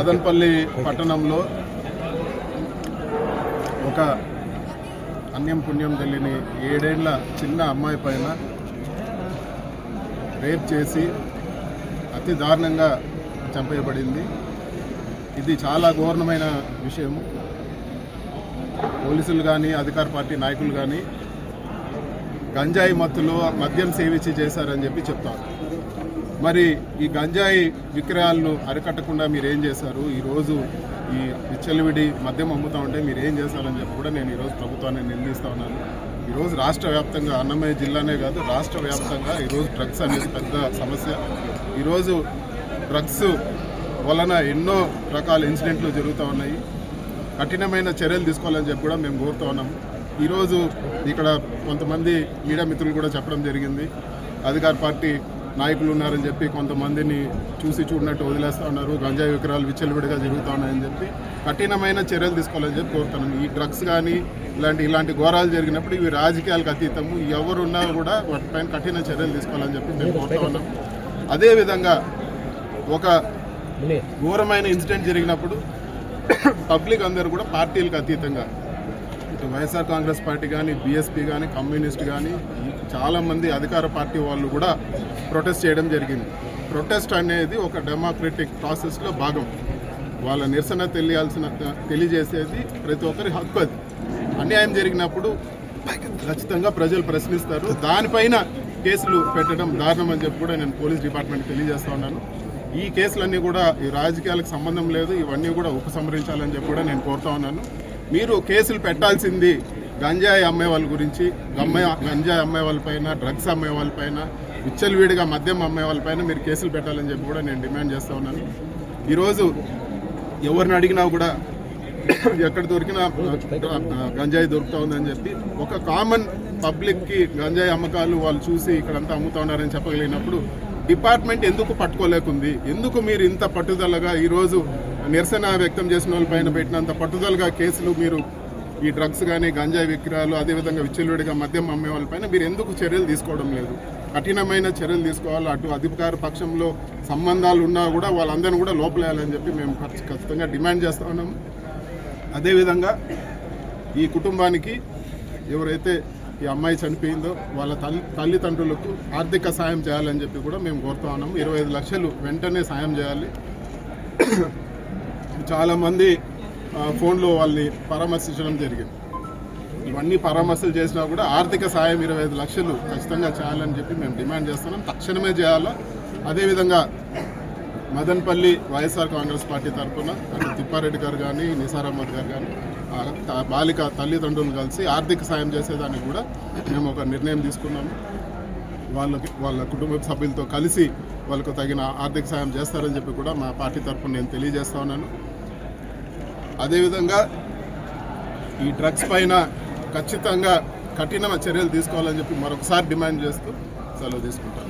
మదనపల్లి పట్టణంలో ఒక అన్యం పుణ్యం తెలియని 7 ఏళ్ల చిన్న అమ్మాయి పైన రేప్ చేసి అతి దారుణంగా చంపేయబడింది. ఇది చాలా ఘోరమైన విషయం. పోలీసులు కానీ అధికార పార్టీ నాయకులు కానీ గంజాయి మత్తులో మద్యం సేవించి చేశారని చెప్పి చెప్తారు. మరి ఈ గంజాయి విక్రయాలను అరికట్టకుండా మీరు ఏం చేశారు? ఈరోజు ఈ విచ్చలవిడి మద్యం అమ్ముతా ఉంటే మీరు ఏం చేశారని చెప్పి కూడా నేను ఈరోజు ప్రభుత్వాన్ని నిలదీస్తూ ఉన్నాను. ఈరోజు రాష్ట్ర వ్యాప్తంగా, అన్నమయ్య జిల్లానే కాదు రాష్ట్ర వ్యాప్తంగా ఈరోజు డ్రగ్స్ అనేది పెద్ద సమస్య. ఈరోజు డ్రగ్స్ వలన ఎన్నో రకాల ఇన్సిడెంట్లు జరుగుతూ ఉన్నాయి. కఠినమైన చర్యలు తీసుకోవాలని చెప్పి కూడా మేము కోరుతూ ఉన్నాము. ఈరోజు ఇక్కడ కొంతమంది మీడియా మిత్రులు కూడా చెప్పడం జరిగింది, అధికార పార్టీ నాయకులు ఉన్నారని చెప్పి కొంతమందిని చూసి చూడనట్టు వదిలేస్తూ ఉన్నారు, గంజాయి విక్రయాలు విచ్చలవిడిగా జరుగుతూ ఉన్నాయని చెప్పి కఠినమైన చర్యలు తీసుకోవాలని చెప్పి కోరుతున్నాను. ఈ డ్రగ్స్ కానీ ఇలాంటి ఘోరాలు జరిగినప్పుడు ఇవి రాజకీయాలకు అతీతము, ఎవరున్నా కూడా వాటిపైన కఠిన చర్యలు తీసుకోవాలని చెప్పి మేము కోరుతూ ఉన్నాం. అదేవిధంగా ఒక ఘోరమైన ఇన్సిడెంట్ జరిగినప్పుడు పబ్లిక్ అందరూ కూడా పార్టీలకు అతీతంగా ఇటు వైఎస్ఆర్ కాంగ్రెస్ పార్టీ కానీ, బీఎస్పీ కానీ, కమ్యూనిస్ట్ కానీ చాలామంది అధికార పార్టీ వాళ్ళు కూడా ప్రొటెస్ట్ చేయడం జరిగింది. ప్రొటెస్ట్ అనేది ఒక డెమోక్రటిక్ ప్రాసెస్లో భాగం. వాళ్ళ నిరసన తెలియజేసేది ప్రతి ఒక్కరి హక్కు. అది అన్యాయం జరిగినప్పుడు ఖచ్చితంగా ప్రజలు ప్రశ్నిస్తారు. దానిపైన కేసులు పెట్టడం దారుణం అని చెప్పి కూడా నేను పోలీస్ డిపార్ట్మెంట్ తెలియజేస్తా ఉన్నాను. ఈ కేసులన్నీ కూడా ఈ రాజకీయాలకు సంబంధం లేదు, ఇవన్నీ కూడా ఉపసంహరించాలని చెప్పి కూడా నేను కోరుతా ఉన్నాను. మీరు కేసులు పెట్టాల్సింది గంజాయి అమ్మే వాళ్ళ గురించి, గంజాయి అమ్మే వాళ్ళపైన, డ్రగ్స్ అమ్మే వాళ్ళపైన, విచ్చలవిడిగా మద్యం అమ్మే వాళ్ళపైన మీరు కేసులు పెట్టాలని చెప్పి కూడా నేను డిమాండ్ చేస్తూ ఉన్నాను. ఈరోజు ఎవరిని అడిగినా కూడా ఎక్కడ దొరికినా గంజాయి దొరుకుతూ ఉందని చెప్పి ఒక కామన్ పబ్లిక్కి గంజాయి అమ్మకాలు వాళ్ళు చూసి ఇక్కడంతా అమ్ముతూ ఉన్నారని చెప్పగలిగినప్పుడు డిపార్ట్మెంట్ ఎందుకు పట్టుకోలేకుంది? ఎందుకు మీరు ఇంత పట్టుదలగా ఈరోజు నిరసన వ్యక్తం చేసిన వాళ్ళపైన పెట్టినంత పట్టుదలగా కేసులు మీరు ఈ డ్రగ్స్ కానీ, గంజాయి విక్రయాలు, అదేవిధంగా విచ్చలవిడిగా మద్యం అమ్మే వాళ్ళపైన మీరు ఎందుకు చర్యలు తీసుకోవడం లేదు? కఠినమైన చర్యలు తీసుకోవాలి. అటు అధికార పక్షంలో సంబంధాలు ఉన్నా కూడా వాళ్ళందరినీ కూడా లోపలేయాలని చెప్పి మేము ఖచ్చితంగా డిమాండ్ చేస్తూ ఉన్నాము. అదేవిధంగా ఈ కుటుంబానికి ఎవరైతే ఈ అమ్మాయి చనిపోయిందో వాళ్ళ తల్లిదండ్రులకు ఆర్థిక సాయం చేయాలని చెప్పి కూడా మేము కోరుతా ఉన్నాము. 25 లక్షలు వెంటనే సాయం చేయాలి. చాలామంది ఫోన్లో వాళ్ళని పరామర్శించడం జరిగింది. ఇవన్నీ పరామర్శలు చేసినా కూడా ఆర్థిక సాయం 25 లక్షలు ఖచ్చితంగా చేయాలని చెప్పి మేము డిమాండ్ చేస్తున్నాం. తక్షణమే చేయాలా. అదేవిధంగా మదనపల్లి వైఎస్ఆర్ కాంగ్రెస్ పార్టీ తరఫున అటు తిప్పారెడ్డి గారు కానీ, నిసార్ అహ్మద్ గారు కానీ బాలిక తల్లిదండ్రులు కలిసి ఆర్థిక సాయం చేసేదానికి కూడా మేము ఒక నిర్ణయం తీసుకున్నాము. వాళ్ళ కుటుంబ సభ్యులతో కలిసి వాళ్ళకు తగిన ఆర్థిక సాయం చేస్తారని చెప్పి కూడా మా పార్టీ తరఫున నేను తెలియజేస్తా ఉన్నాను. అదేవిధంగా ఈ డ్రగ్స్ పైన ఖచ్చితంగా కఠిన చర్యలు తీసుకోవాలని చెప్పి మరొకసారి డిమాండ్ చేస్తూ సెలవు తీసుకుంటాను.